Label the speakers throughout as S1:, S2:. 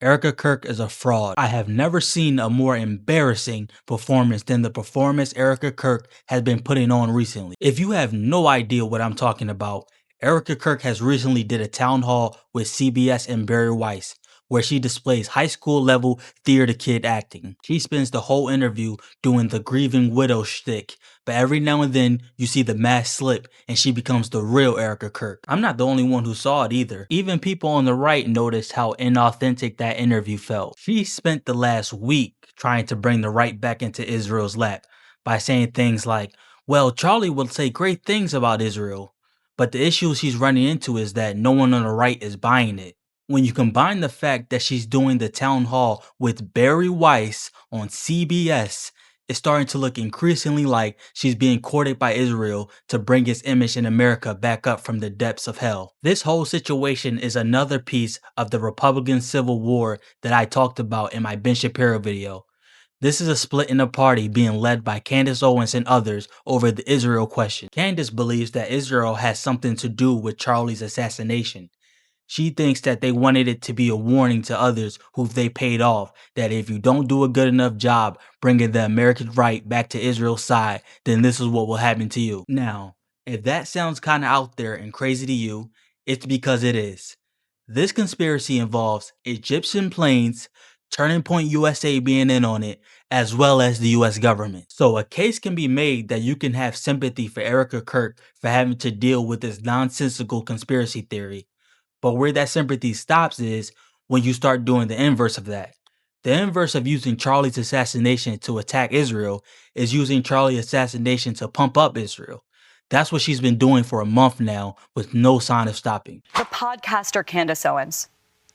S1: Erika Kirk is a fraud. I have never seen a more embarrassing performance than the performance Erika Kirk has been putting on recently. If you have no idea what I'm talking about, Erika Kirk has recently did a town hall with CBS and Bari Weiss, where she displays high school level theater kid acting. She spends the whole interview doing the grieving widow shtick, but every now and then you see the mask slip and she becomes the real Erika Kirk. I'm not the only one who saw it either. Even people on the right noticed how inauthentic that interview felt. She spent the last week trying to bring the right back into Israel's lap by saying things like, well, Charlie will say great things about Israel. But the issue she's running into is that no one on the right is buying it. When you combine the fact that she's doing the town hall with Bari Weiss on CBS, it's starting to look increasingly like she's being courted by Israel to bring its image in America back up from the depths of hell. This whole situation is another piece of the Republican Civil War that I talked about in my Ben Shapiro video. This is a split in the party being led by Candace Owens and others over the Israel question. Candace believes that Israel has something to do with Charlie's assassination. She thinks that they wanted it to be a warning to others who they paid off, that if you don't do a good enough job bringing the American right back to Israel's side, then this is what will happen to you. Now, if that sounds kind of out there and crazy to you, it's because it is. This conspiracy involves Egyptian planes, Turning Point USA being in on it, as well as the US government. So a case can be made that you can have sympathy for Erika Kirk for having to deal with this nonsensical conspiracy theory. But where that sympathy stops is when you start doing the inverse of that. The inverse of using Charlie's assassination to attack Israel is using Charlie's assassination to pump up Israel. That's what she's been doing for a month now with no sign of stopping.
S2: The podcaster Candace Owens,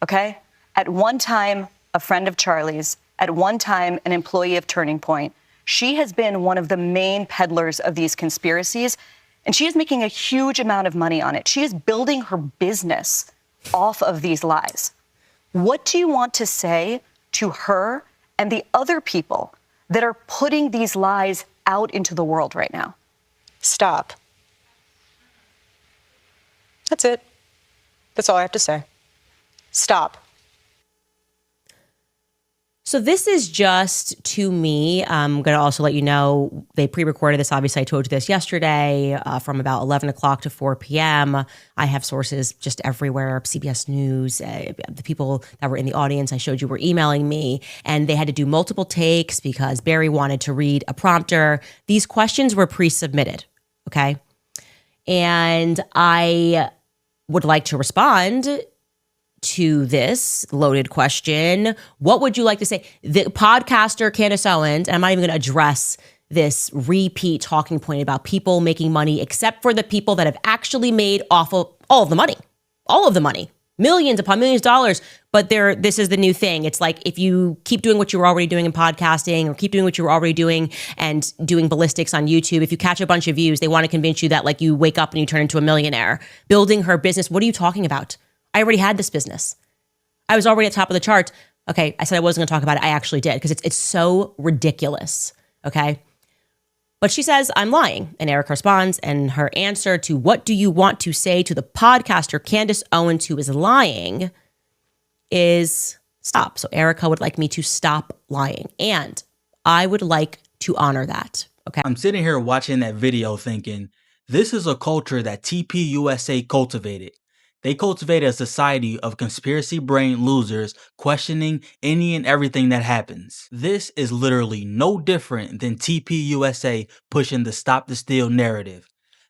S2: okay? At one time, a friend of Charlie's, at one time, an employee of Turning Point. She has been one of the main peddlers of these conspiracies, and she is making a huge amount of money on it. She is building her business off of these lies. What do you want to say to her and the other people that are putting these lies out into the world right now?
S3: Stop. That's it. That's all I have to say. Stop.
S4: So this is just, to me, I'm going to also let you know, they pre-recorded this. Obviously, I told you this yesterday from about 11 o'clock to 4 p.m. I have sources just everywhere, CBS News, the people that were in the audience I showed you were emailing me, and they had to do multiple takes because Barry wanted to read a prompter. These questions were pre-submitted, okay? And I would like to respond to this loaded question. What would you like to say? The podcaster Candace Owens, and I'm not even going to address this repeat talking point about people making money, except for the people that have actually made off of all of the money, millions upon millions of dollars. But this is the new thing. It's like if you keep doing what you were already doing in podcasting, or keep doing what you were already doing and doing ballistics on YouTube, if you catch a bunch of views, they want to convince you that like you wake up and you turn into a millionaire. Building her business. What are you talking about? I already had this business. I was already at the top of the charts. Okay, I said I wasn't going to talk about it. I actually did because it's so ridiculous, okay? But she says, I'm lying. And Erika responds, and her answer to what do you want to say to the podcaster Candace Owens who is lying is stop. So Erika would like me to stop lying. And I would like to honor that, okay?
S1: I'm sitting here watching that video thinking, this is a culture that TPUSA cultivated. They cultivate a society of conspiracy brain losers questioning any and everything that happens. This is literally no different than TPUSA pushing the Stop the Steal narrative.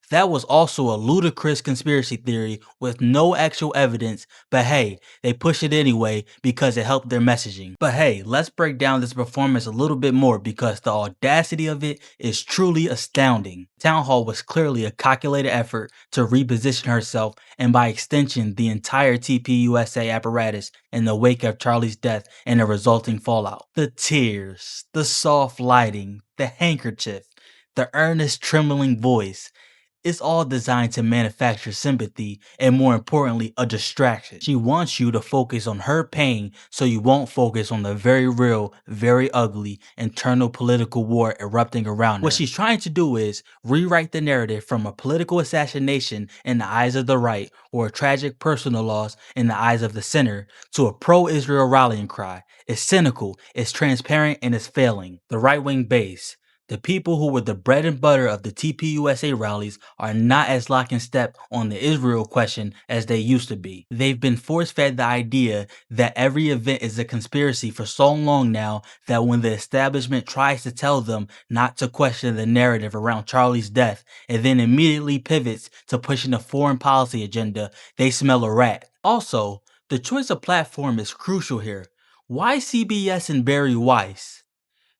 S1: That was also a ludicrous conspiracy theory with no actual evidence, but hey, they push it anyway because it helped their messaging. But hey, let's break down this performance a little bit more because the audacity of it is truly astounding. Town Hall was clearly a calculated effort to reposition herself and by extension the entire TPUSA apparatus in the wake of Charlie's death and the resulting fallout. The tears, the soft lighting, the handkerchief, the earnest trembling voice. It's all designed to manufacture sympathy and, more importantly, a distraction. She wants you to focus on her pain so you won't focus on the very real, very ugly internal political war erupting around her. What she's trying to do is rewrite the narrative from a political assassination in the eyes of the right or a tragic personal loss in the eyes of the center to a pro-Israel rallying cry. It's cynical, it's transparent, and it's failing. The right-wing base, the people who were the bread and butter of the TPUSA rallies, are not as lock in step on the Israel question as they used to be. They've been force-fed the idea that every event is a conspiracy for so long now that when the establishment tries to tell them not to question the narrative around Charlie's death and then immediately pivots to pushing a foreign policy agenda, they smell a rat. Also, the choice of platform is crucial here. Why CBS and Bari Weiss?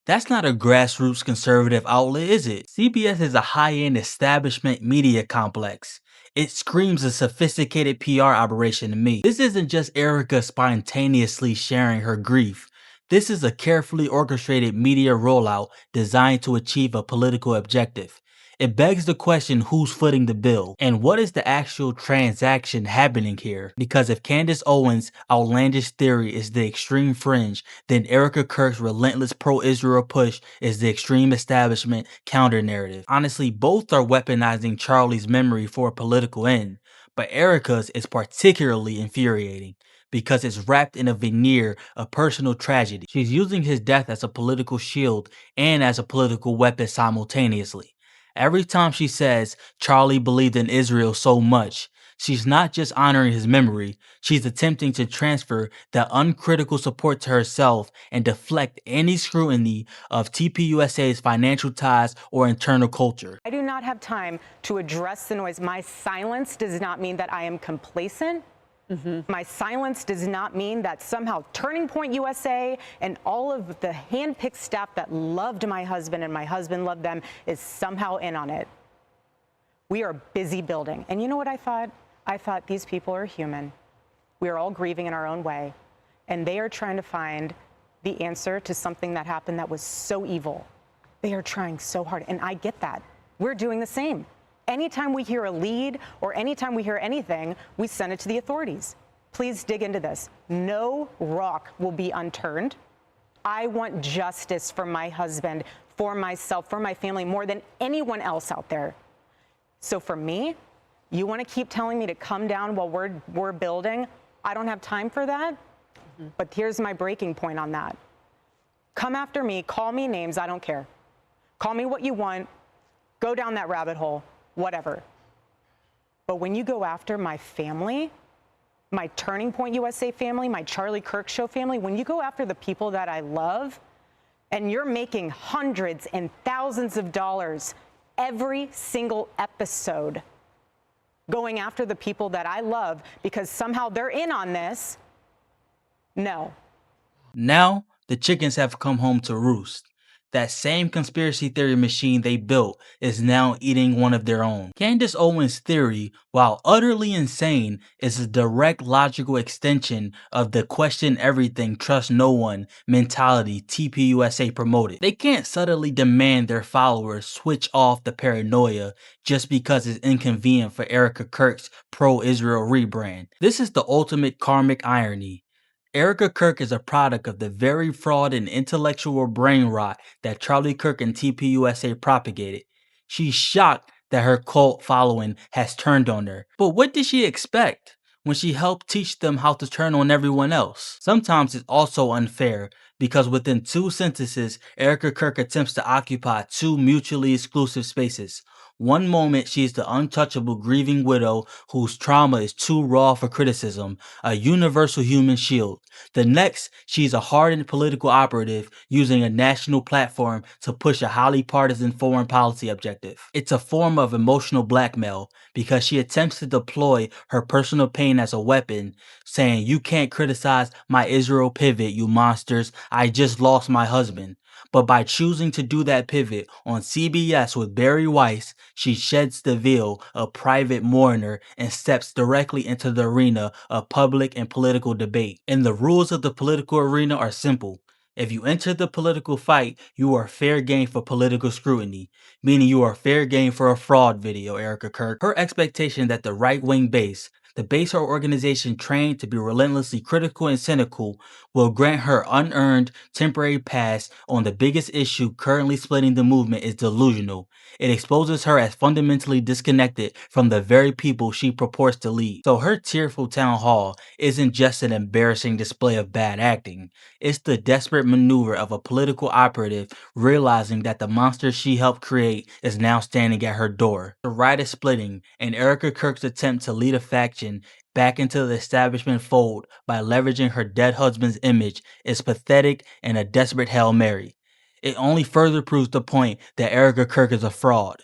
S1: That's not a grassroots conservative outlet, is it? CBS is a high-end establishment media complex. It screams a sophisticated PR operation to me. This isn't just Erika spontaneously sharing her grief. This is a carefully orchestrated media rollout designed to achieve a political objective. It begs the question, who's footing the bill? And what is the actual transaction happening here? Because if Candace Owens' outlandish theory is the extreme fringe, then Erika Kirk's relentless pro-Israel push is the extreme establishment counter-narrative. Honestly, both are weaponizing Charlie's memory for a political end, but Erika's is particularly infuriating because it's wrapped in a veneer of personal tragedy. She's using his death as a political shield and as a political weapon simultaneously. Every time she says Charlie believed in Israel so much, she's not just honoring his memory, she's attempting to transfer that uncritical support to herself and deflect any scrutiny of TPUSA's financial ties or internal culture.
S3: I do not have time to address the noise. My silence does not mean that I am complacent. My silence does not mean that somehow Turning Point USA and all of the handpicked staff that loved my husband and my husband loved them is somehow in on it. We are busy building. And you know what I thought? I thought these people are human. We are all grieving in our own way. And they are trying to find the answer to something that happened that was so evil. They are trying so hard. And I get that. We're doing the same. Anytime we hear a lead or anytime we hear anything, we send it to the authorities. Please dig into this. No rock will be unturned. I want justice for my husband, for myself, for my family, more than anyone else out there. So for me, you want to keep telling me to come down while we're building? I don't have time for that. But here's my breaking point on that. Come after me, call me names, I don't care. Call me what you want, go down that rabbit hole. Whatever. But when you go after my family, my Turning Point USA family, my Charlie Kirk Show family, when you go after the people that I love, and you're making hundreds and thousands of dollars every single episode going after the people that I love because somehow they're in on this, no.
S1: Now, the chickens have come home to roost. That same conspiracy theory machine they built is now eating one of their own. Candace Owens' theory, while utterly insane, is a direct logical extension of the question everything, trust no one mentality TPUSA promoted. They can't subtly demand their followers switch off the paranoia just because it's inconvenient for Erika Kirk's pro-Israel rebrand. This is the ultimate karmic irony. Erika Kirk is a product of the very fraud and intellectual brain rot that Charlie Kirk and TPUSA propagated. She's shocked that her cult following has turned on her. But what did she expect when she helped teach them how to turn on everyone else? Sometimes it's also unfair because within 2 sentences, Erika Kirk attempts to occupy 2 mutually exclusive spaces. One moment, she's the untouchable grieving widow whose trauma is too raw for criticism, a universal human shield. The next, she's a hardened political operative using a national platform to push a highly partisan foreign policy objective. It's a form of emotional blackmail because she attempts to deploy her personal pain as a weapon, saying, "You can't criticize my Israel pivot, you monsters. I just lost my husband." But by choosing to do that pivot on CBS with Bari Weiss, she sheds the veil of private mourner and steps directly into the arena of public and political debate. And the rules of the political arena are simple. If you enter the political fight, you are fair game for political scrutiny, meaning you are fair game for a fraud video, Erika Kirk. Her expectation that the right-wing base, the base or organization trained to be relentlessly critical and cynical, will grant her unearned temporary pass on the biggest issue currently splitting the movement is delusional. It exposes her as fundamentally disconnected from the very people she purports to lead. So her tearful town hall isn't just an embarrassing display of bad acting. It's the desperate maneuver of a political operative realizing that the monster she helped create is now standing at her door. The right is splitting, and Erika Kirk's attempt to lead a faction back into the establishment fold by leveraging her dead husband's image is pathetic and a desperate Hail Mary. It only further proves the point that Erika Kirk is a fraud.